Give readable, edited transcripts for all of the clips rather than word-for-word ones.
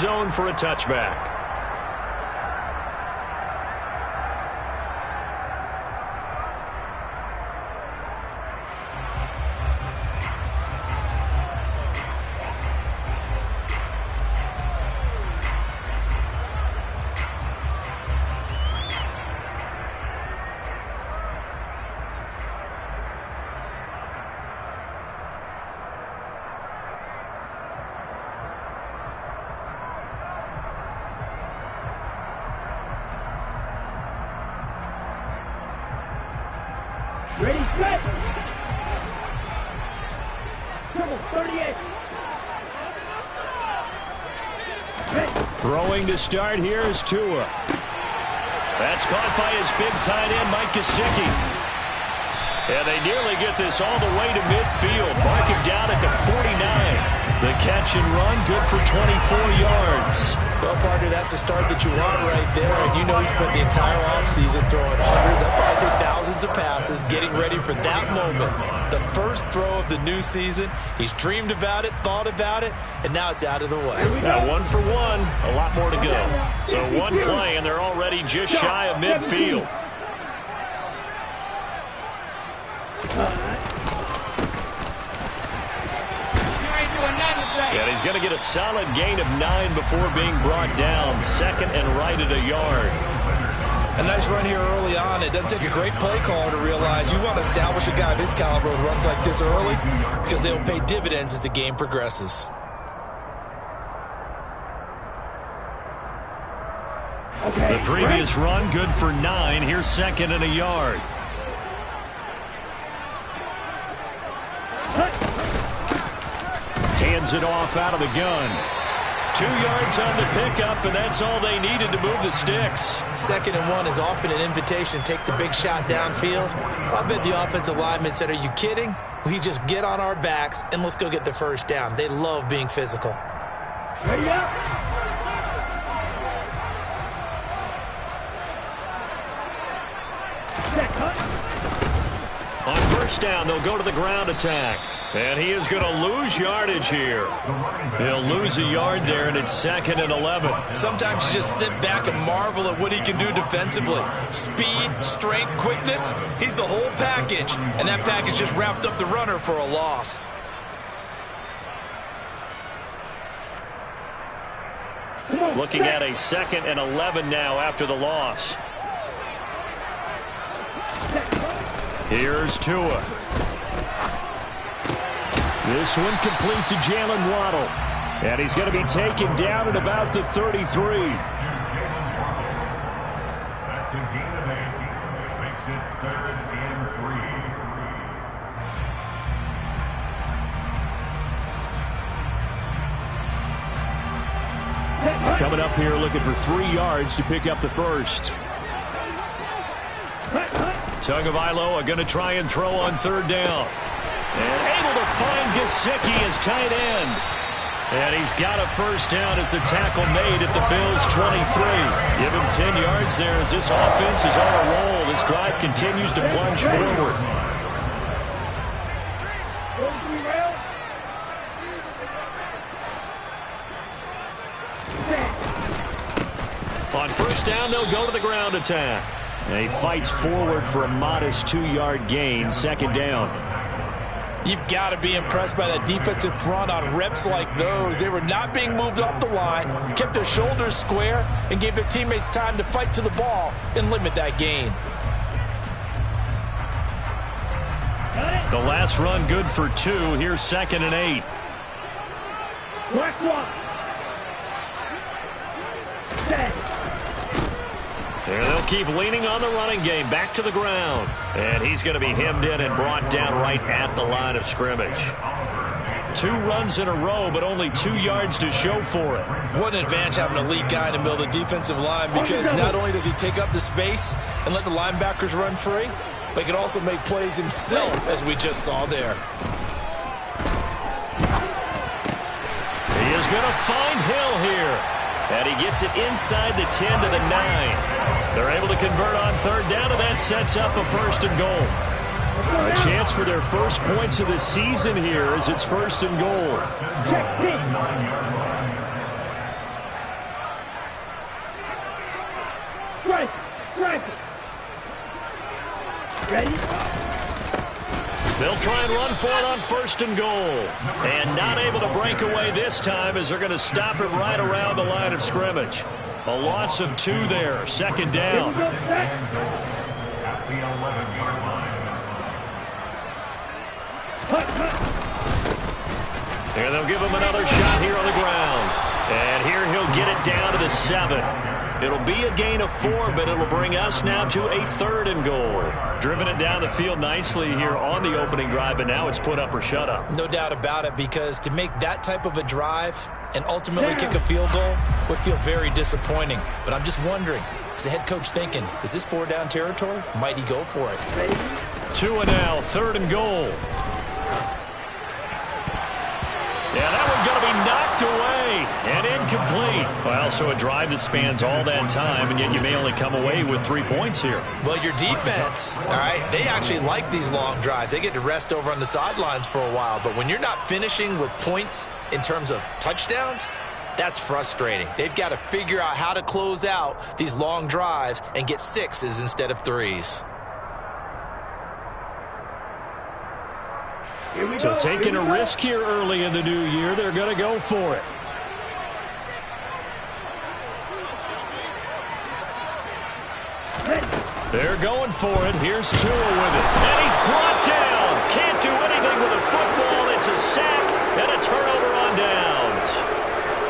zone for a touchback. Ready, set. Triple 38. Throwing to start here is Tua. That's caught by his big tight end, Mike Gesicki. And they nearly get this all the way to midfield. Mark him down at the 49. The catch and run, good for 24 yards. Well, partner, that's the start that you want right there. And you know he spent the entire offseason throwing hundreds, I'd probably say thousands of passes, getting ready for that moment. The first throw of the new season. He's dreamed about it, thought about it, and now it's out of the way. Now 1 for 1, a lot more to go. So one play, and they're already just shy of midfield. And he's going to get a solid gain of 9 before being brought down. Second and right at a yard. A nice run here early on. It doesn't take a great play caller to realize you want to establish a guy of his caliber who runs like this early because they'll pay dividends as the game progresses. The previous run, good for 9. Here's second and a yard. Hands it off out of the gun. 2 yards on the pickup, and that's all they needed to move the sticks. 2nd and 1 is often an invitation to take the big shot downfield. I bet the offensive lineman said, "Are you kidding? We just get on our backs and let's go get the first down." They love being physical. Ready up. On first down, they'll go to the ground attack. And he is going to lose yardage here. He'll lose a yard there, and it's 2nd and 11. Sometimes you just sit back and marvel at what he can do defensively. Speed, strength, quickness, he's the whole package. And that package just wrapped up the runner for a loss. Looking at a 2nd and 11 now after the loss. Here's Tua. This one complete to Jalen Waddle. And he's going to be taken down at about the 33. That's a gain of 8. Makes it 3rd and 3. Coming up here looking for 3 yards to pick up the first. Tagovailoa are going to try and throw on 3rd down. And able to find Gesicki as tight end. And he's got a first down as the tackle made at the Bills' 23. Give him 10 yards there as this offense is on a roll. This drive continues to plunge forward. On first down, they'll go to the ground attack. And he fights forward for a modest 2-yard gain, 2nd down. You've got to be impressed by that defensive front on reps like those. They were not being moved off the line, kept their shoulders square, and gave their teammates time to fight to the ball and limit that gain. The last run good for 2. Here's 2nd and 8. Black one. Set. And they'll keep leaning on the running game. Back to the ground. And he's going to be hemmed in and brought down right at the line of scrimmage. 2 runs in a row, but only 2 yards to show for it. What an advantage having a lead guy in the middle of the defensive line, because not only does he take up the space and let the linebackers run free, but he can also make plays himself, as we just saw there. He is going to find Hill here. And he gets it inside the 10 to the 9. They're able to convert on 3rd down, and that sets up a 1st and goal. A chance for their first points of the season here as it's 1st and goal. Strike. Strike. Ready? They'll try and run for it on 1st and goal. And not able to break away this time as they're going to stop it right around the line of scrimmage. A loss of 2 there. 2nd down. At the 11-yard line. And they'll give him another shot here on the ground. And here he'll get it down to the 7. It'll be a gain of 4, but it'll bring us now to a 3rd and goal. Driven it down the field nicely here on the opening drive, but now it's put up or shut up. No doubt about it, because to make that type of a drive and ultimately kick a field goal would feel very disappointing. But I'm just wondering, is the head coach thinking, is this 4-down territory? Might he go for it? 2 and now, 3rd and goal. Yeah, that one's going to be knocked away and incomplete. Well, so a drive that spans all that time, and yet you may only come away with 3 points here. Well, your defense, all right, they actually like these long drives. They get to rest over on the sidelines for a while. But when you're not finishing with points in terms of touchdowns, that's frustrating. They've got to figure out how to close out these long drives and get 6s instead of 3s. So taking a risk here early in the new year, they're going to go for it. They're going for it. Here's Tua with it. And he's brought down. Can't do anything with a football. It's a sack and a turnover on downs.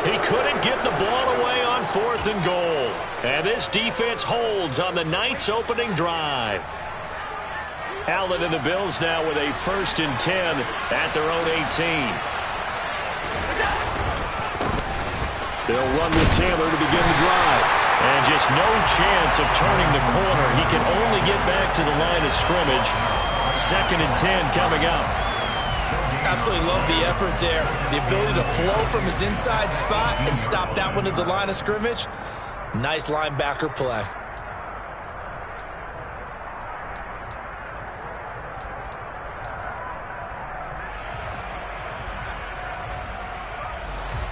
He couldn't get the ball away on 4th and goal. And this defense holds on the Knights' opening drive. Allen and the Bills now with a 1st and 10 at their own 18. They'll run with Taylor to begin the drive. And just no chance of turning the corner. He can only get back to the line of scrimmage. 2nd and 10 coming up. Absolutely love the effort there. The ability to flow from his inside spot and stop that one at the line of scrimmage. Nice linebacker play.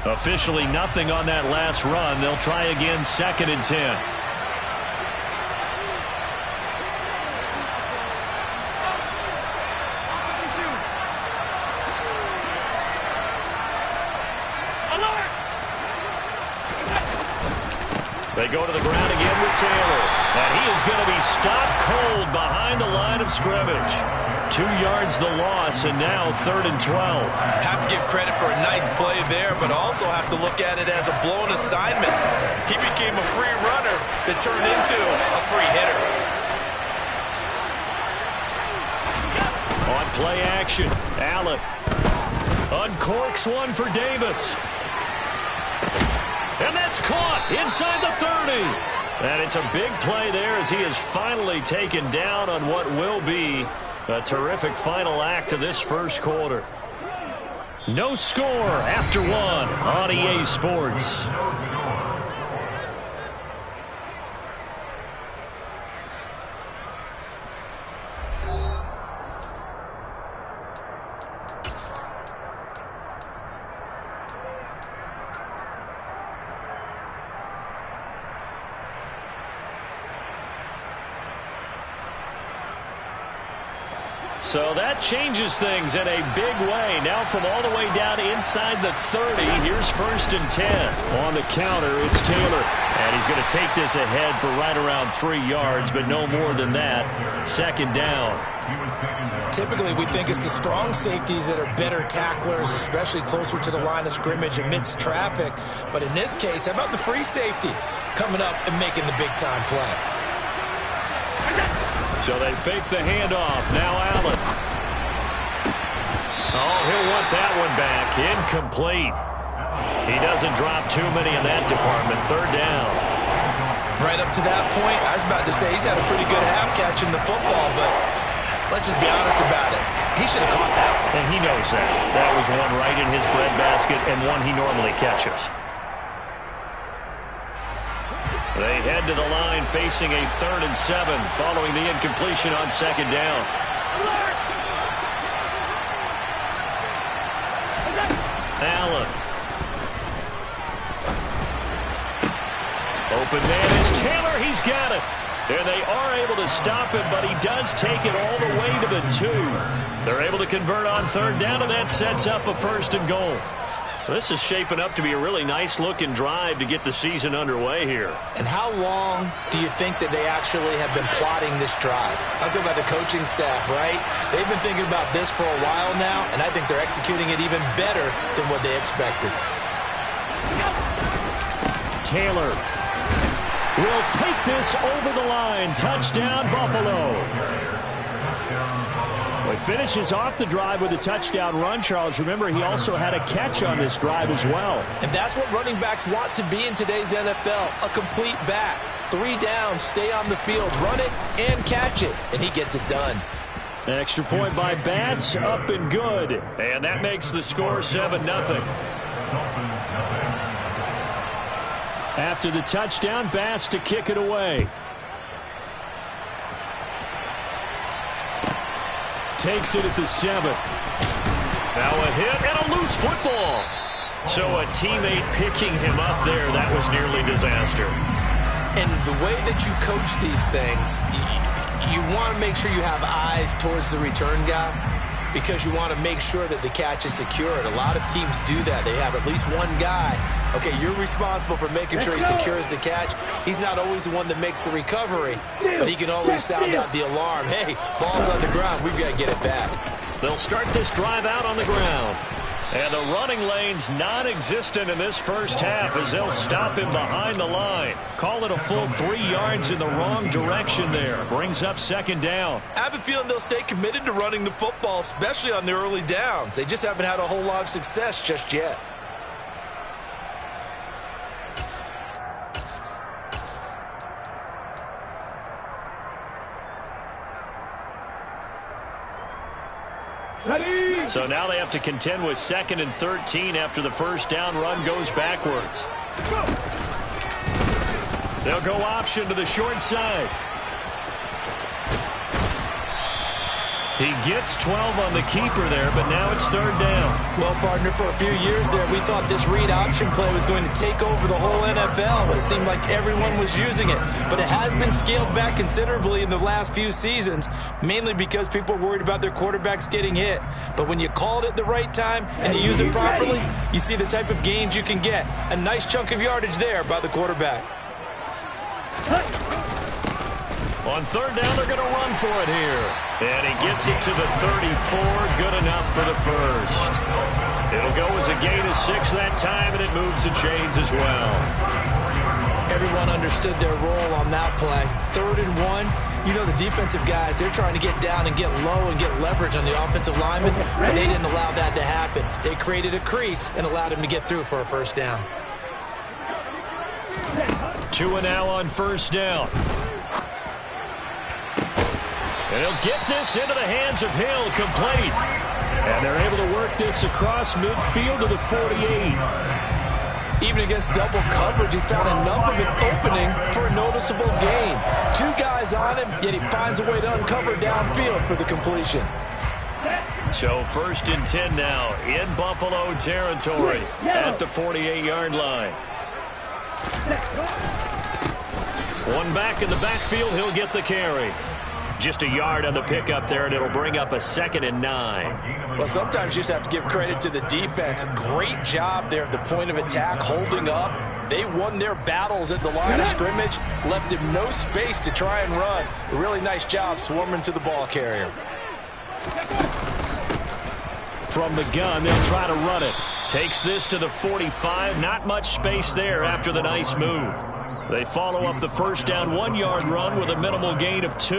Officially nothing on that last run. They'll try again 2nd and 10. They go to the ground again with Taylor. And he is going to be stopped cold behind the line of scrimmage. 2 yards the loss, and now 3rd and 12. Have to give credit for a nice play there, but also have to look at it as a blown assignment. He became a free runner that turned into a free hitter. On play action, Allen uncorks one for Davis. And that's caught inside the 30. And it's a big play there as he is finally taken down on what will be a terrific final act of this first quarter. No score after 1 on EA Sports. So that changes things in a big way. Now from all the way down inside the 30, here's 1st and 10. On the counter, it's Taylor. And he's going to take this ahead for right around 3 yards, but no more than that. 2nd down. Typically, we think it's the strong safeties that are better tacklers, especially closer to the line of scrimmage amidst traffic. But in this case, how about the free safety coming up and making the big-time play? So they fake the handoff. Now Allen. Oh, he'll want that one back. Incomplete. He doesn't drop too many in that department. 3rd down. Right up to that point, I was about to say he's had a pretty good half catching the football, but let's just be honest about it. He should have caught that one. And he knows that. That was one right in his breadbasket and one he normally catches. They head to the line facing a 3rd and 7 following the incompletion on 2nd down. Allen. Open man is Taylor. He's got it. And they are able to stop him, but he does take it all the way to the 2. They're able to convert on third down, and that sets up a 1st and goal. This is shaping up to be a really nice-looking drive to get the season underway here. And how long do you think that they actually have been plotting this drive? I'm talking about the coaching staff, right? They've been thinking about this for a while now, and I think they're executing it even better than what they expected. Taylor will take this over the line. Touchdown, Buffalo. Well, he finishes off the drive with a touchdown run, Charles. Remember, he also had a catch on this drive as well. And that's what running backs want to be in today's NFL, a complete back. 3 down, stay on the field, run it, and catch it. And he gets it done. An extra point by Bass, up and good. And that makes the score 7-0. After the touchdown, Bass to kick it away. Takes it at the 7. Now a hit and a loose football. So a teammate picking him up there, that was nearly disaster. And the way that you coach these things, you want to make sure you have eyes towards the return guy because you want to make sure that the catch is secured. A lot of teams do that. They have at least one guy. Okay, you're responsible for making sure he secures the catch. He's not always the one that makes the recovery, but he can always sound out the alarm. Hey, ball's on the ground. We've got to get it back. They'll start this drive out on the ground. And the running lane's non-existent in this first half as they'll stop him behind the line. Call it a full 3 yards in the wrong direction there. Brings up 2nd down. I have a feeling they'll stay committed to running the football, especially on the early downs. They just haven't had a whole lot of success just yet. Ready. So now they have to contend with 2nd and 13 after the first down run goes backwards. They'll go option to the short side. He gets 12 on the keeper there, but now it's 3rd down. Well, partner, for a few years there, we thought this read option play was going to take over the whole NFL. It seemed like everyone was using it, but it has been scaled back considerably in the last few seasons, mainly because people are worried about their quarterbacks getting hit. But when you call it at the right time and you use it properly, you see the type of gains you can get. A nice chunk of yardage there by the quarterback. On 3rd down, they're going to run for it here. And he gets it to the 34. Good enough for the 1st. It'll go as a gain of 6 that time, and it moves the chains as well. Everyone understood their role on that play. 3rd and 1. You know the defensive guys, they're trying to get down and get low and get leverage on the offensive lineman, but they didn't allow that to happen. They created a crease and allowed him to get through for a 1st down. 2 and now on 1st down. And he'll get this into the hands of Hill, complete. And they're able to work this across midfield to the 48. Even against double coverage, he found enough of an opening for a noticeable gain. 2 guys on him, yet he finds a way to uncover downfield for the completion. So 1st and 10 now in Buffalo territory at the 48-yard line. One back in the backfield, he'll get the carry. Just a yard on the pickup there, and it'll bring up a 2nd and 9. Well, sometimes you just have to give credit to the defense. Great job there at the point of attack, holding up. They won their battles at the line of scrimmage, left him no space to try and run. A really nice job swarming to the ball carrier. From the gun, they'll try to run it. Takes this to the 45. Not much space there after the nice move. They follow up the 1st down 1-yard run with a minimal gain of 2.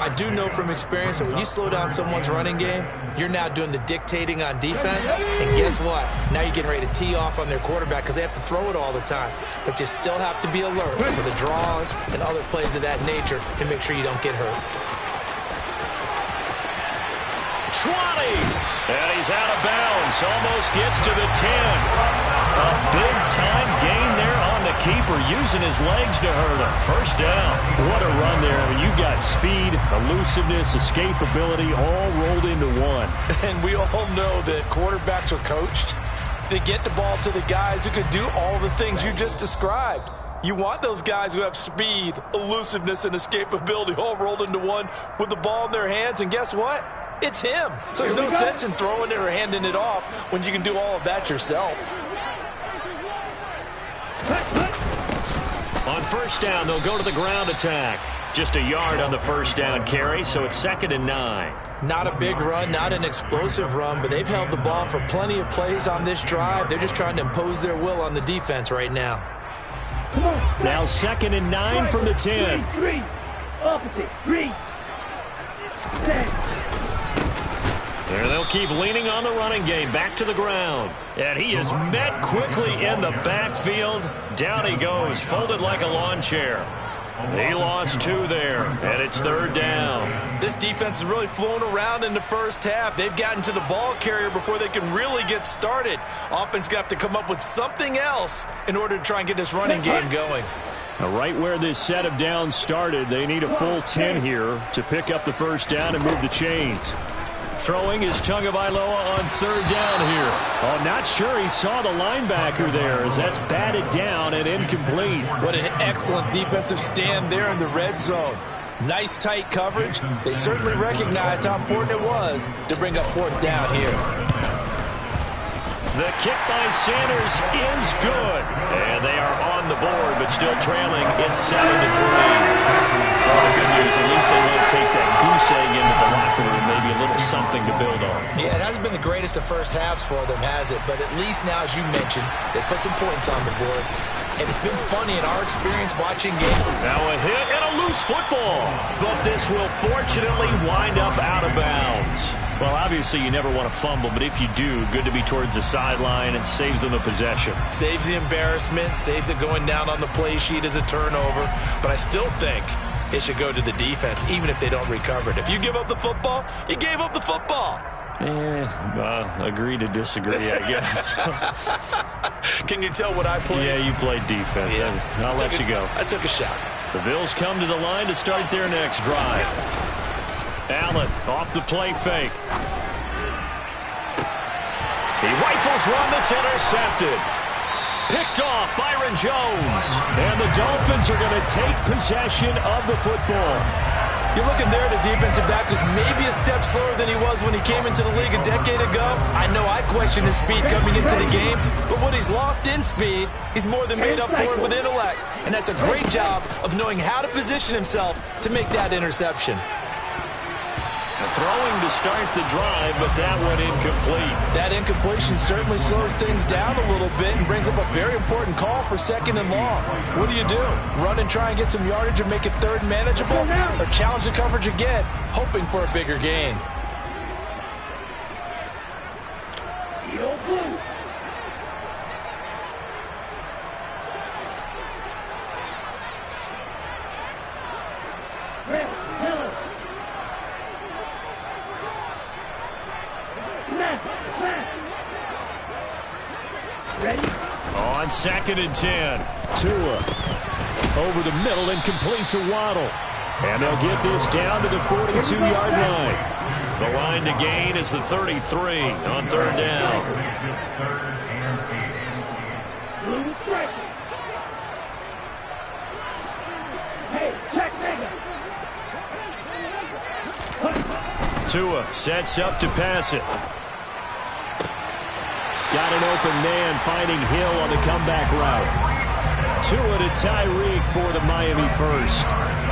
I do know from experience that when you slow down someone's running game, you're now doing the dictating on defense. And guess what? Now you're getting ready to tee off on their quarterback because they have to throw it all the time. But you still have to be alert for the draws and other plays of that nature to make sure you don't get hurt. 20! And he's out of bounds. Almost gets to the 10. A big-time gain there on the keeper, using his legs to hurt him. 1st down. What a run there. I mean, you got speed, elusiveness, escapability, all rolled into one. And we all know that quarterbacks are coached to get the ball to the guys who could do all the things you just described. You want those guys who have speed, elusiveness, and escapability all rolled into one with the ball in their hands, and guess what? It's him. So there's no sense in throwing it or handing it off when you can do all of that yourself. On first down, they'll go to the ground attack. Just a yard on the first down carry, so it's 2nd and 9. Not a big run, not an explosive run, but they've held the ball for plenty of plays on this drive. They're just trying to impose their will on the defense right now. Now 2nd and 9 from the 10. 3. Opposite. 3. 10. There they'll keep leaning on the running game. Back to the ground. And he is met quickly in the backfield. Down he goes, folded like a lawn chair. He lost 2 there, and it's 3rd down. This defense has really flown around in the first half. They've gotten to the ball carrier before they can really get started. Offense got to come up with something else in order to try and get this running game going. Now, right where this set of downs started, they need a full 10 here to pick up the first down and move the chains. Throwing is Tagovailoa on 3rd down here. Oh, not sure he saw the linebacker there as that's batted down and incomplete. What an excellent defensive stand there in the red zone. Nice tight coverage. They certainly recognized how important it was to bring up 4th down here. The kick by Sanders is good. And they are on the board, but still trailing. It's 7-3. Well, the good news, at least they won't take that goose egg into the locker room. Maybe a little something to build on. Yeah, it hasn't been the greatest of first halves for them, has it? But at least now, as you mentioned, they put some points on the board. And it's been funny in our experience watching games. Now a hit and a loose football. But this will fortunately wind up out of bounds. Well, obviously you never want to fumble, but if you do, good to be towards the sideline. It saves them a possession. Saves the embarrassment, saves it going down on the play sheet as a turnover. But I still think it should go to the defense, even if they don't recover it. If you give up the football, you gave up the football. Agree to disagree, I guess. Can you tell what I played? Yeah, you played defense. Yeah. I'll let you go. I took a shot. The Bills come to the line to start their next drive. Allen off the play fake. He rifles one that's intercepted. Picked off Byron Jones. And the Dolphins are going to take possession of the football. You're looking there at a defensive back who's maybe a step slower than he was when he came into the league a decade ago. I know I questioned his speed coming into the game, but what he's lost in speed, he's more than made up for it with intellect. And that's a great job of knowing how to position himself to make that interception. Throwing to start the drive, but that went incomplete. That incompletion certainly slows things down a little bit and brings up a very important call for 2nd and long. What do you do? Run and try and get some yardage and make it 3rd and manageable? Or challenge the coverage again, hoping for a bigger gain? On 2nd and 10, Tua over the middle and complete to Waddle. And they'll get this down to the 42-yard line. The line to gain is the 33 on 3rd down. Tua sets up to pass it. Got an open man, finding Hill on the comeback route. Tua to Tyreek for the Miami first.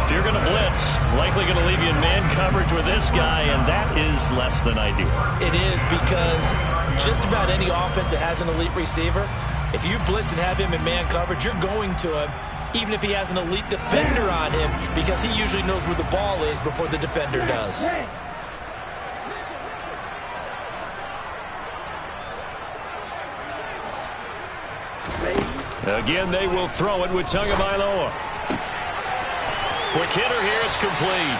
If you're going to blitz, likely going to leave you in man coverage with this guy, and that is less than ideal. It is, because just about any offense that has an elite receiver, if you blitz and have him in man coverage, you're going to him, even if he has an elite defender on him, because he usually knows where the ball is before the defender does. Again, they will throw it with Tagovailoa. Quick hitter here, it's complete.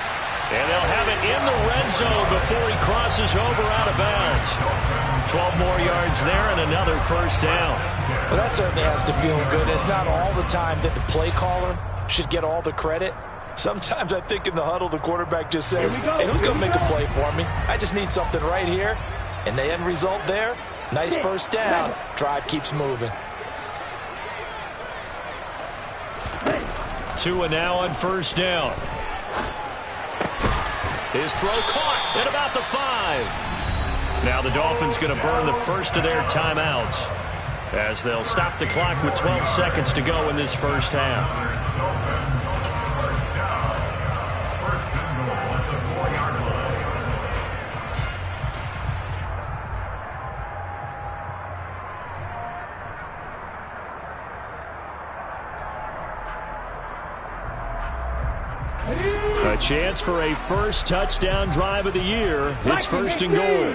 And they'll have it in the red zone before he crosses over out of bounds. 12 more yards there and another first down. Well, that certainly has to feel good. It's not all the time that the play caller should get all the credit. Sometimes I think in the huddle, the quarterback just says, hey, who's going to make a play for me? I just need something right here. And the end result there, nice first down. Drive keeps moving. 2 and now on first down. His throw caught at about the 5. Now the Dolphins going to burn the first of their timeouts as they'll stop the clock with 12 seconds to go in this first half. A chance for a first touchdown drive of the year. It's first and goal.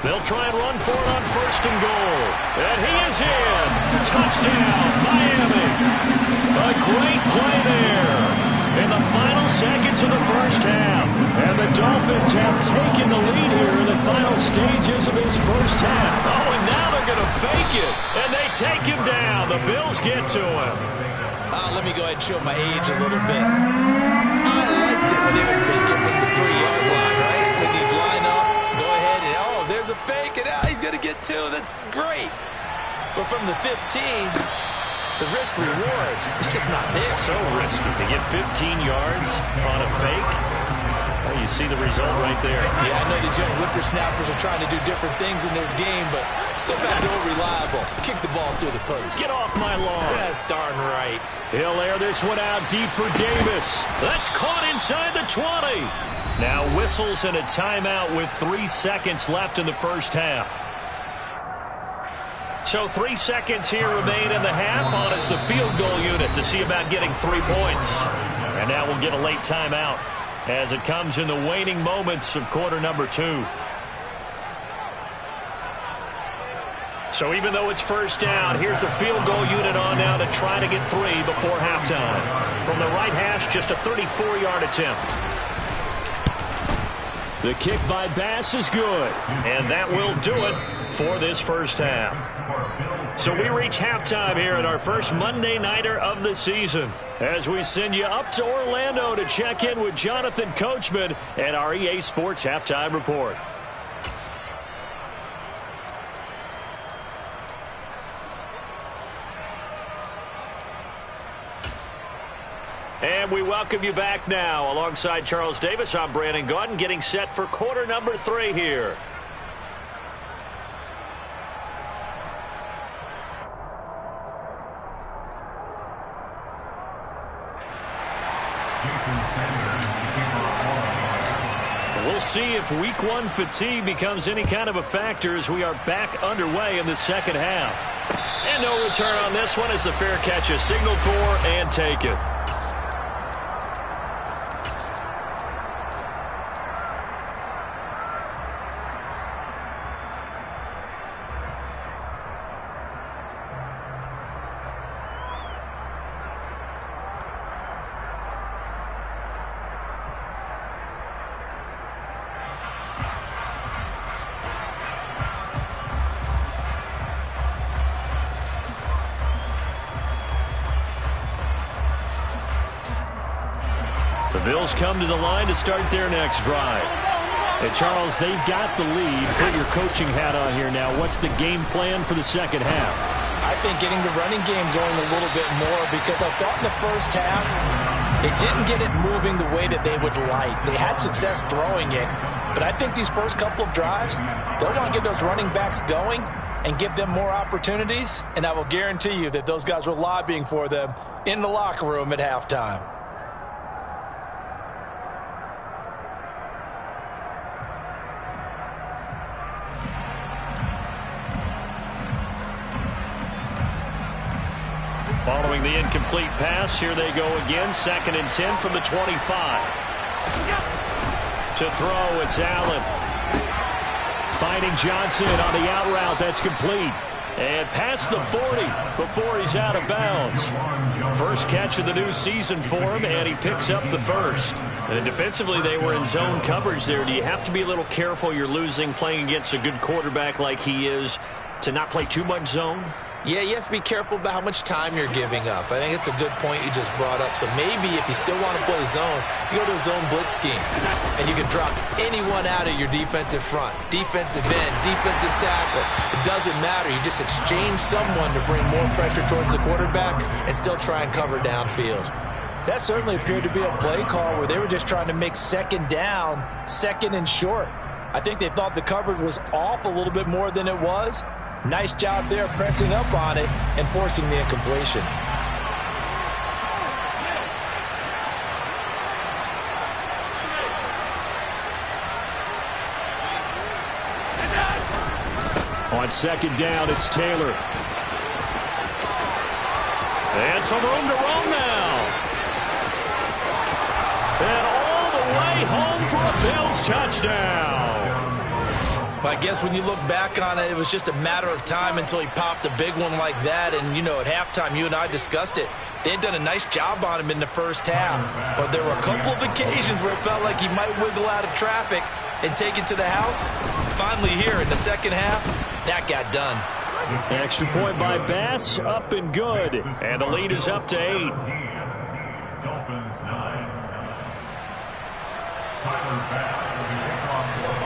They'll try and run for it on first and goal. And he is in. Touchdown, Miami. A great play there in the final seconds of the first half. And the Dolphins have taken the lead here in the final stages of this first half. Oh, and now they're going to fake it. And they take him down. The Bills get to him. Let me go ahead and show my age a little bit. I liked it when they would fake it from the 3-yard line, right? When you line up, go ahead and, oh, there's a fake, and he's going to get 2. That's great. But from the 15, the risk reward is just not there. So risky to get 15 yards on a fake. Well, you see the result right there. Yeah, I know these young whippersnappers are trying to do different things in this game, but let's go back to old reliable. Kick the ball through the post. Get off my lawn. That's darn right. He'll air this one out deep for Davis. That's caught inside the 20. Now whistles and a timeout with 3 seconds left in the first half. So 3 seconds here remain in the half on as the field goal unit to see about getting 3 points. And now we'll get a late timeout as it comes in the waning moments of quarter number 2. So even though it's first down, here's the field goal unit on now to try to get 3 before halftime. From the right hash, just a 34-yard attempt. The kick by Bass is good, and that will do it for this first half. So we reach halftime here in our first Monday Nighter of the season as we send you up to Orlando to check in with Jonathan Coachman and our EA Sports Halftime Report. And we welcome you back now. Alongside Charles Davis, I'm Brandon Gaudin, getting set for quarter number 3 here. We'll see if week 1 fatigue becomes any kind of a factor as we are back underway in the second half. And no return on this one as the fair catch is signaled for and taken. The Bills come to the line to start their next drive. And Charles, they've got the lead. Put your coaching hat on here now. What's the game plan for the second half? I think getting the running game going a little bit more because I thought in the first half they didn't get it moving the way that they would like. They had success throwing it, but I think these first couple of drives, they'll want to get those running backs going and give them more opportunities, and I will guarantee you that those guys were lobbying for them in the locker room at halftime. Following the incomplete pass, here they go again. 2nd and 10 from the 25. To throw, it's Allen. Finding Johnson on the out route. That's complete. And past the 40 before he's out of bounds. First catch of the new season for him, and he picks up the first. And defensively, they were in zone coverage there. Do you have to be a little careful? You're losing, playing against a good quarterback like he is, to not play too much zone? Yeah, you have to be careful about how much time you're giving up. I think it's a good point you just brought up. So maybe if you still want to play zone, you go to a zone blitz scheme. And you can drop anyone out of your defensive front. Defensive end, defensive tackle. It doesn't matter. You just exchange someone to bring more pressure towards the quarterback and still try and cover downfield. That certainly appeared to be a play call where they were just trying to make second down, second and short. I think they thought the coverage was off a little bit more than it was. Nice job there pressing up on it and forcing the incompletion. On second down, it's Taylor. And some room to roam now. And all the way home for a Bills touchdown. I guess when you look back on it, it was just a matter of time until he popped a big one like that. And, you know, at halftime, you and I discussed it. They had done a nice job on him in the first half. But there were a couple of occasions where it felt like he might wiggle out of traffic and take it to the house. Finally here in the second half, that got done. Extra point by Bass, up and good. And the lead is up to 8. Dolphins 9. Tyler Bass will be kicked off for the ball.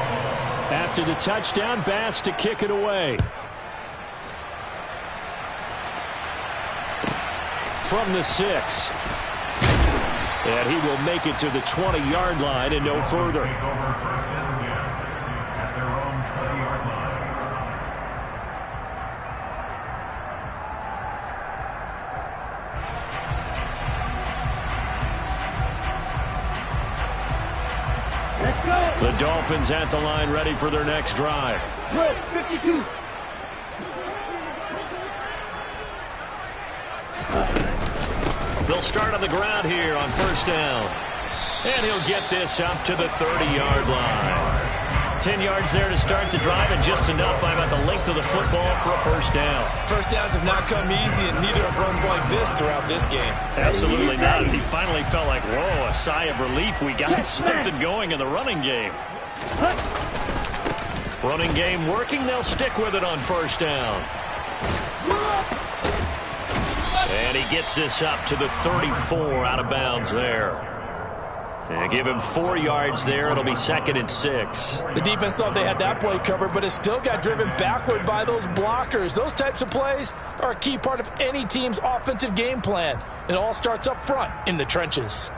After the touchdown, Bass to kick it away. From the 6. And he will make it to the 20-yard line and no further. Take over first and 10 at their own 20-yard line. Let's go. The Dolphins at the line, ready for their next drive. Good. 52. They'll start on the ground here on first down. And he'll get this up to the 30-yard line. 10 yards there to start the drive, and just enough by about the length of the football for a first down. First downs have not come easy, and neither have runs like this throughout this game. Absolutely not. And he finally felt like, whoa, a sigh of relief. We got something going in the running game. Running game working. They'll stick with it on first down. And he gets this up to the 34, out of bounds there. And give him 4 yards there. It'll be second and 6. The defense thought they had that play covered, but it still got driven backward by those blockers. Those types of plays are a key part of any team's offensive game plan. It all starts up front in the trenches.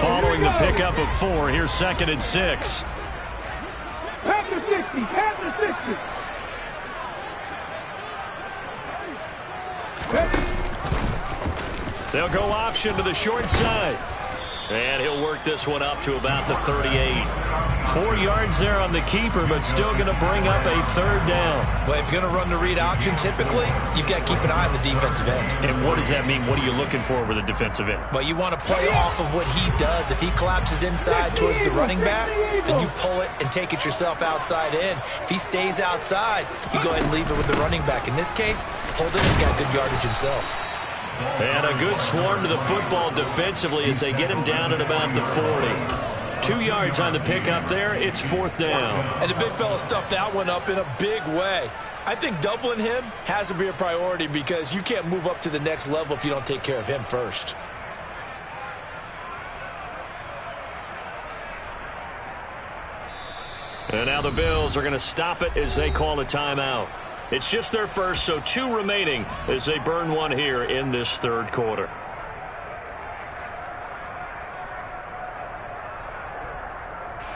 Following the pickup of 4, here's second and 6. Pass the 60. Pass the 60. They'll go option to the short side. And he'll work this one up to about the 38. 4 yards there on the keeper, but still going to bring up a third down. Well, if you're going to run the read option, typically, you've got to keep an eye on the defensive end. And what does that mean? What are you looking for with a defensive end? Well, you want to play off of what he does. If he collapses inside towards the running back, then you pull it and take it yourself outside in. If he stays outside, you go ahead and leave it with the running back. In this case, pulled it and got good yardage himself. And a good swarm to the football defensively as they get him down at about the 40. 2 yards on the pickup there. It's fourth down. And the big fella stuffed that one up in a big way. I think doubling him has to be a priority because you can't move up to the next level if you don't take care of him first. And now the Bills are going to stop it as they call a timeout. It's just their first, so 2 remaining as they burn one here in this third quarter.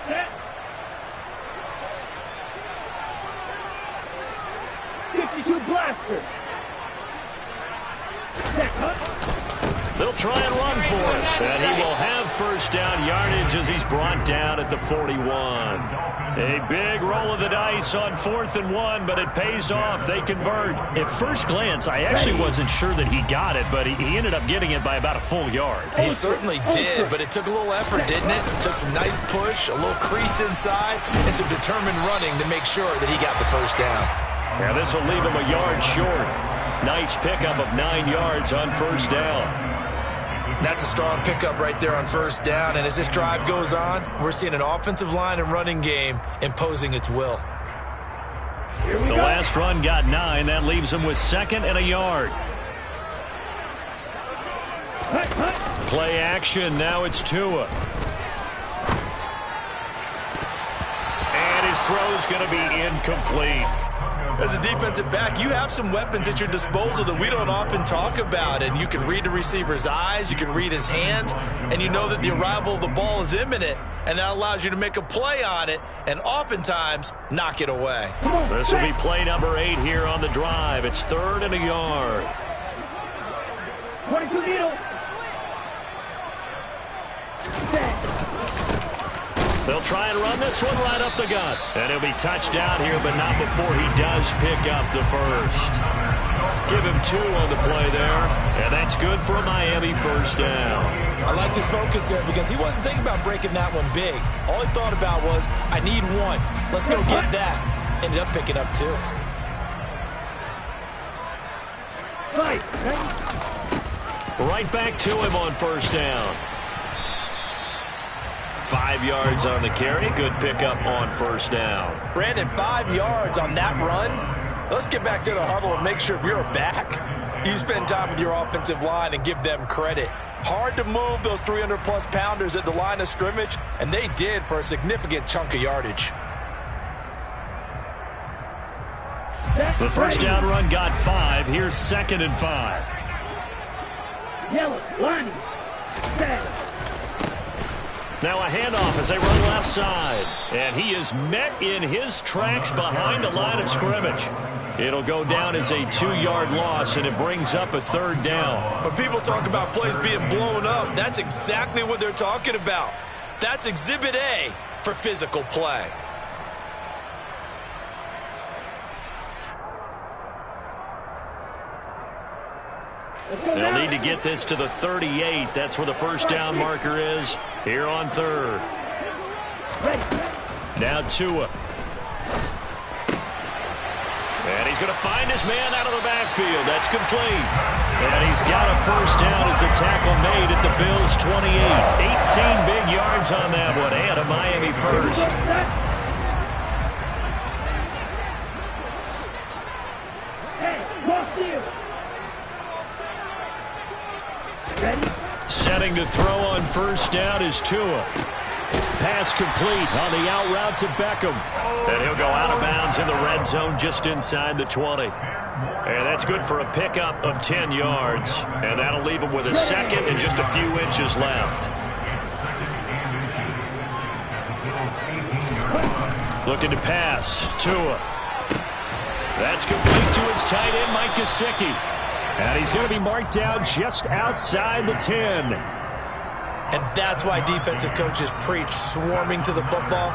Set. 52 blaster. Set. They'll try and run for it. And he will have first down yardage as he's brought down at the 41. A big roll of the dice on 4th and 1, but it pays off. They convert. At first glance, I actually wasn't sure that he got it, but he ended up getting it by about a full yard. He certainly did, but it took a little effort, didn't it? It took some nice push, a little crease inside, and some determined running to make sure that he got the first down. Now this will leave him a yard short. Nice pickup of 9 yards on first down. That's a strong pickup right there on first down. And as this drive goes on, we're seeing an offensive line and running game imposing its will. The last run got 9. That leaves him with 2nd and a yard. Play action. Now it's Tua. And his throw's going to be incomplete. As a defensive back, you have some weapons at your disposal that we don't often talk about. And you can read the receiver's eyes, you can read his hands, and you know that the arrival of the ball is imminent, and that allows you to make a play on it and oftentimes knock it away. This will be play number 8 here on the drive. It's 3rd and a yard. 22 needle. They'll try and run this one right up the gut. And he'll be touched down here, but not before he does pick up the first. Give him 2 on the play there, and that's good for a Miami first down. I like his focus there because he wasn't thinking about breaking that one big. All he thought about was, I need 1. Let's go get that. Ended up picking up 2. Right back to him on first down. 5 yards on the carry. Good pickup on first down. Brandon, 5 yards on that run. Let's get back to the huddle and make sure if you're a back, you spend time with your offensive line and give them credit. Hard to move those 300-plus pounders at the line of scrimmage, and they did for a significant chunk of yardage. The first down run got 5. Here's 2nd and 5. Yellow, line, set. Now a handoff as they run left side. And he is met in his tracks behind the line of scrimmage. It'll go down as a 2-yard loss, and it brings up a 3rd down. When people talk about plays being blown up, that's exactly what they're talking about. That's Exhibit A for physical play. They'll need to get this to the 38. That's where the first down marker is here on 3rd. Now Tua. And he's going to find his man out of the backfield. That's complete. And he's got a first down as a tackle made at the Bills' 28. 18 big yards on that one, and a Miami first. Setting to throw on first down is Tua. Pass complete on the out route to Beckham. And he'll go out of bounds in the red zone just inside the 20. And that's good for a pickup of 10 yards. And that'll leave him with a 2nd and just a few inches left. Looking to pass. Tua. That's complete to his tight end, Mike Gesicki. And he's going to be marked down just outside the 10. And that's why defensive coaches preach swarming to the football.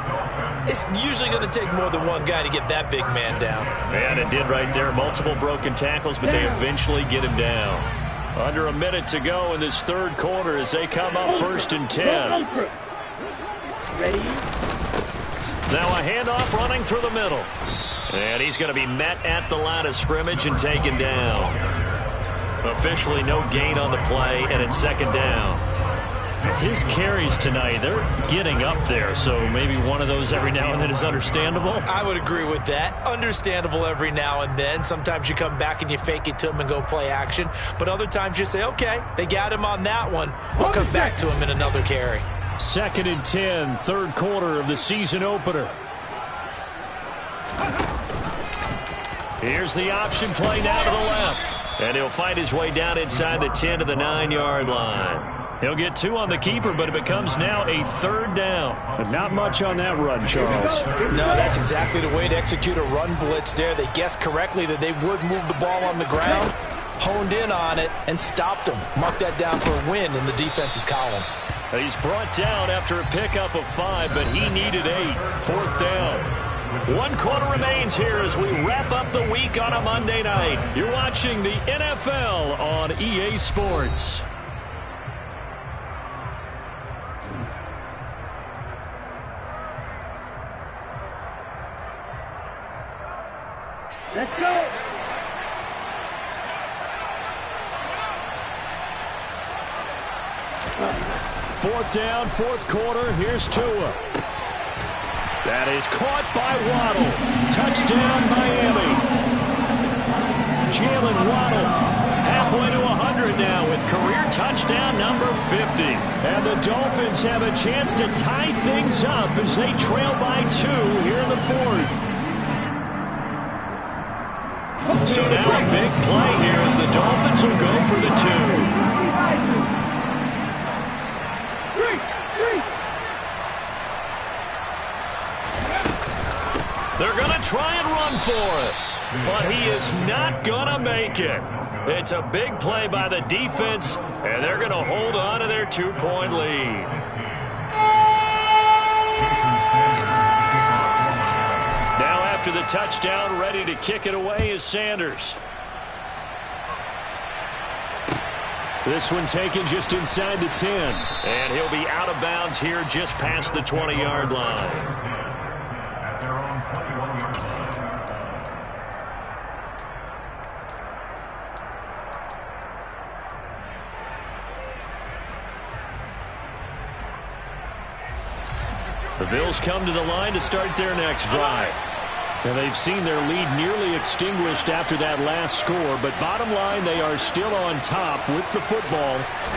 It's usually going to take more than one guy to get that big man down. And it did right there. Multiple broken tackles, but they eventually get him down. Under a minute to go in this 3rd quarter as they come up 1st and 10. Now a handoff running through the middle. And he's going to be met at the line of scrimmage and taken down. Officially no gain on the play, and it's 2nd down. His carries tonight, they're getting up there, so maybe one of those every now and then is understandable. I would agree with that. Understandable every now and then. Sometimes you come back and you fake it to him and go play action. But other times you say, okay, they got him on that one. We'll come back to him in another carry. 2nd and 10, 3rd quarter of the season opener. Here's the option play now to the left. And he'll fight his way down inside the 10 to the 9-yard line. He'll get 2 on the keeper, but it becomes now a 3rd down. But not much on that run, Charles. No, that's exactly the way to execute a run blitz there. They guessed correctly that they would move the ball on the ground, honed in on it, and stopped them. Mark that down for a win in the defense's column. He's brought down after a pickup of 5, but he needed 8. 4th down. 1 quarter remains here as we wrap up the week on a Monday night. You're watching the NFL on EA Sports. Let's go. Fourth down, fourth quarter. Here's Tua. That is caught by Waddle. Touchdown, Miami. Jalen Waddle halfway to 100 now with career touchdown number 50. And the Dolphins have a chance to tie things up as they trail by 2 here in the fourth. So now a big play here as the Dolphins will go for the 2. They're going to try and run for it, but he is not going to make it. It's a big play by the defense, and they're going to hold on to their 2-point lead. Now after the touchdown, ready to kick it away is Sanders. This one taken just inside the 10, and he'll be out of bounds here just past the 20-yard line. The Bills come to the line to start their next drive. And they've seen their lead nearly extinguished after that last score, but bottom line, they are still on top with the football,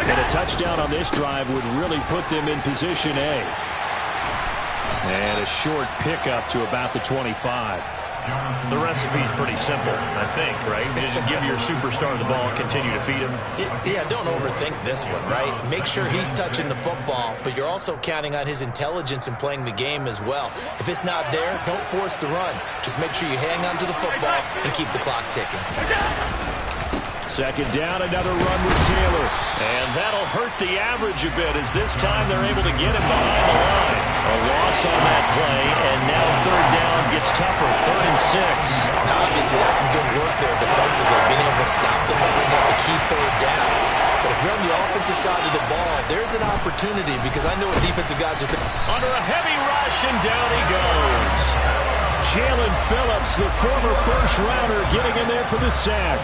and a touchdown on this drive would really put them in position A. And a short pickup to about the 25. The recipe's pretty simple, I think, right? Just give your superstar the ball and continue to feed him. Yeah, don't overthink this one, right? Make sure he's touching the football, but you're also counting on his intelligence in playing the game as well. If it's not there, don't force the run. Just make sure you hang on to the football and keep the clock ticking. Second down, another run with Taylor. And that'll hurt the average a bit as this time they're able to get him behind the line. A loss on that play, and now third down gets tougher, 3rd and 6. Now, obviously, that's some good work there defensively, being able to stop them and bring up a key third down. But if you're on the offensive side of the ball, there's an opportunity because I know what defensive guys are thinking. Under a heavy rush, and down he goes. Jalen Phillips, the former first-rounder, getting in there for the sack.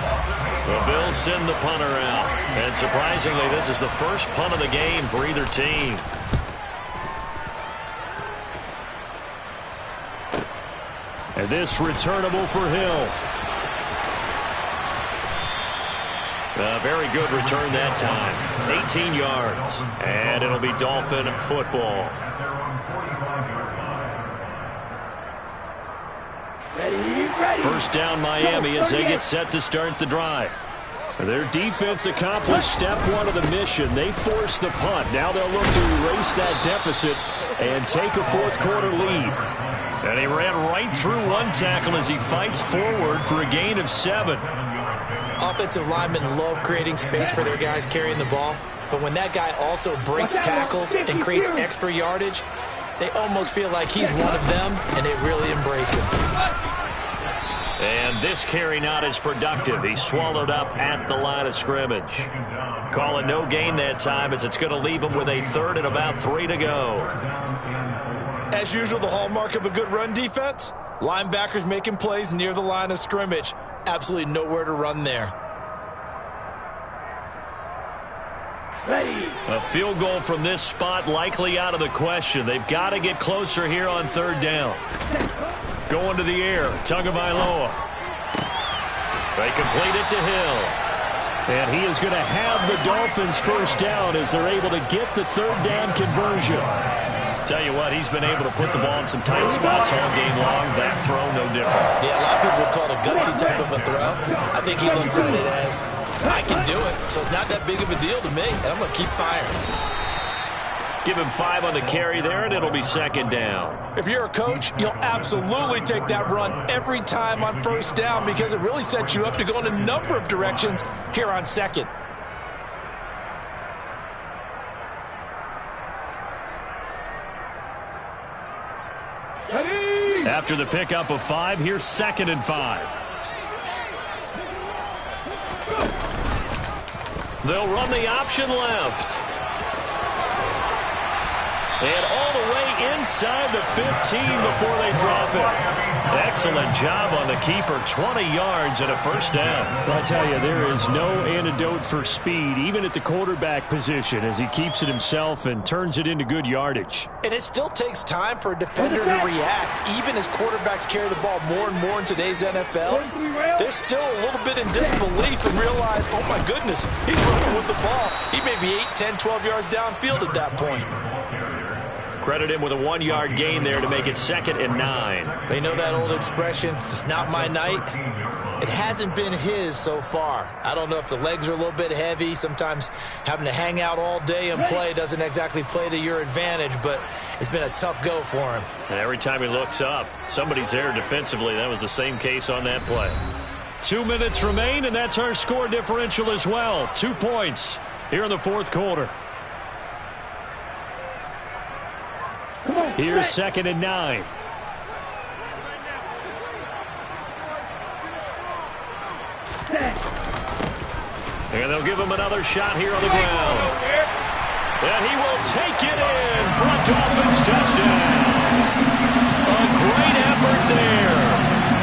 The Bills send the punter out. And surprisingly, this is the first punt of the game for either team. And this returnable for Hill. A very good return that time. 18 yards. And it'll be Dolphin football. First down Miami as they get set to start the drive. Their defense accomplished step 1 of the mission. They forced the punt. Now they'll look to erase that deficit and take a fourth quarter lead. And he ran right through one tackle as he fights forward for a gain of 7. Offensive linemen love creating space for their guys carrying the ball. But when that guy also breaks tackles and creates extra yardage, they almost feel like he's one of them, and they really embrace him. And this carry not as productive. He's swallowed up at the line of scrimmage. Call it no gain that time as it's going to leave him with a 3rd and about 3 to go. As usual, the hallmark of a good run defense, linebackers making plays near the line of scrimmage. Absolutely nowhere to run there. Ready. A field goal from this spot likely out of the question. They've got to get closer here on 3rd down. Going to the air, Tagovailoa. They complete it to Hill. And he is going to have the Dolphins first down as they're able to get the 3rd down conversion. Tell you what, he's been able to put the ball in some tight spots all game long. That throw, no different. Yeah, a lot of people would call it a gutsy type of a throw. I think he looks at it as, I can do it, so it's not that big of a deal to me, and I'm going to keep firing. Give him 5 on the carry there, and it'll be 2nd down. If you're a coach, you'll absolutely take that run every time on 1st down because it really sets you up to go in a number of directions here on 2nd. After the pickup of 5, here's 2nd and 5. They'll run the option left. And all the way inside the 15 before they drop it. Excellent job on the keeper. 20 yards and a first down. Well, I tell you, there is no antidote for speed, even at the quarterback position, as he keeps it himself and turns it into good yardage. And it still takes time for a defender to react. Even as quarterbacks carry the ball more and more in today's NFL, they're still a little bit in disbelief and realize, oh my goodness, he's running with the ball. He may be 8, 10, 12 yards downfield at that point. Credit him with a 1-yard gain there to make it 2nd and 9. They know that old expression, it's not my night. It hasn't been his so far. I don't know if the legs are a little bit heavy. Sometimes having to hang out all day and play doesn't exactly play to your advantage, but it's been a tough go for him. And every time he looks up, somebody's there defensively. That was the same case on that play. 2 minutes remain, and that's our score differential as well. 2 points here in the fourth quarter. Here's 2nd and 9. And they'll give him another shot here on the ground. And he will take it in for a Dolphins touchdown. A great effort there.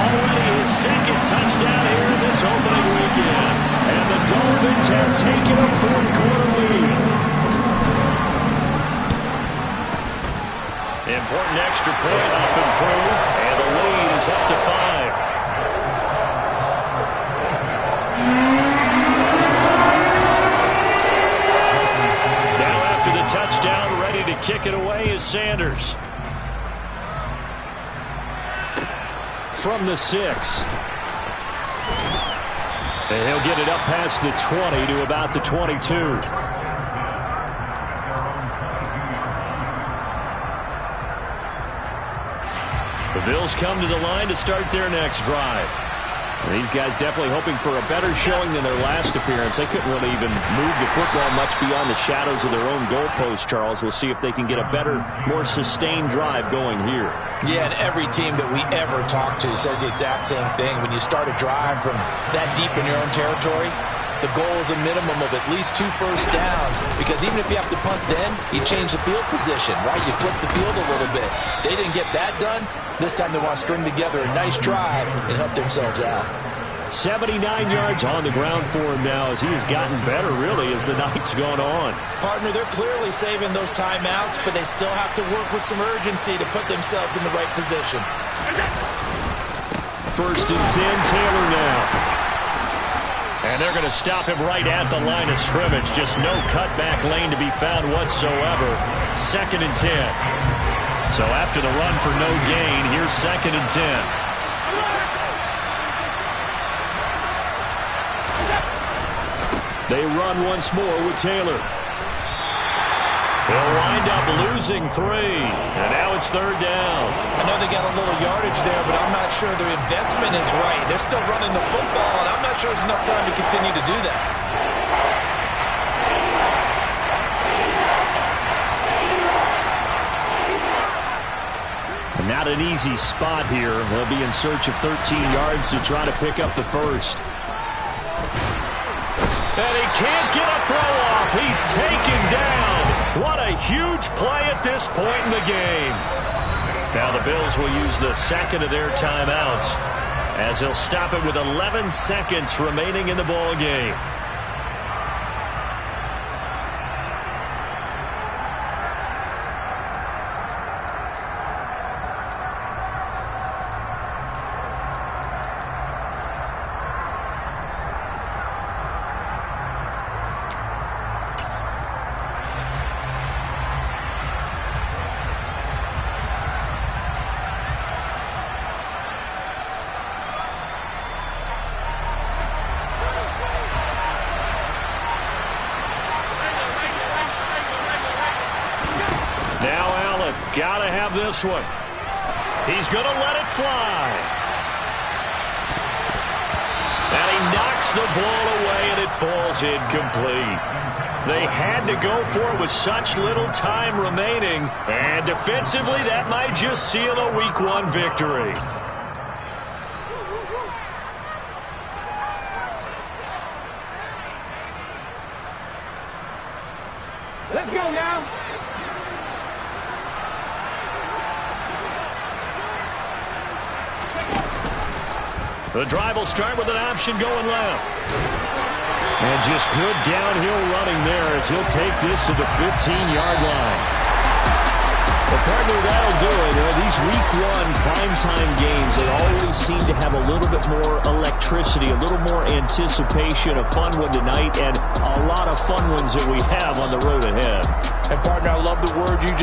Already his 2nd touchdown here in this opening weekend. And the Dolphins have taken a fourth quarter lead. Important extra point up and through, and the lead is up to 5. Now after the touchdown, ready to kick it away is Sanders. From the 6. And he'll get it up past the 20 to about the 22. The Bills come to the line to start their next drive. And these guys definitely hoping for a better showing than their last appearance. They couldn't really even move the football much beyond the shadows of their own goalpost, Charles. We'll see if they can get a better, more sustained drive going here. Yeah, and every team that we ever talk to says the exact same thing. When you start a drive from that deep in your own territory, the goal is a minimum of at least 2 first downs, because even if you have to punt then, you change the field position, right? You flip the field a little bit. They didn't get that done. This time they want to string together a nice drive and help themselves out. 79 yards on the ground for him now as he has gotten better, really, as the night's gone on. Partner, they're clearly saving those timeouts, but they still have to work with some urgency to put themselves in the right position. 1st and 10, Taylor now. And they're going to stop him right at the line of scrimmage. Just no cutback lane to be found whatsoever. 2nd and 10. So after the run for no gain, here's 2nd and 10. They run once more with Taylor. They'll wind up losing 3. And now it's 3rd down. I know they got a little yardage there, but I'm not sure their investment is right. They're still running the football, and I'm not sure there's enough time to continue to do that. Not an easy spot here. They'll be in search of 13 yards to try to pick up the first. And he can't get a throw off. He's taken down. What a huge play at this point in the game. Now the Bills will use the 2nd of their timeouts as he'll stop it with 11 seconds remaining in the ball game. Gotta have this one. He's going to let it fly. And he knocks the ball away, and it falls incomplete. They had to go for it with such little time remaining. And defensively, that might just seal a Week 1 victory. Let's go now. The drive will start with an option going left. And just good downhill running there as he'll take this to the 15-yard line. Well, partner, that'll do it. These Week 1 primetime games, they always seem to have a little bit more electricity, a little more anticipation. A fun one tonight, and a lot of fun ones that we have on the road ahead. And, partner, I love the word you just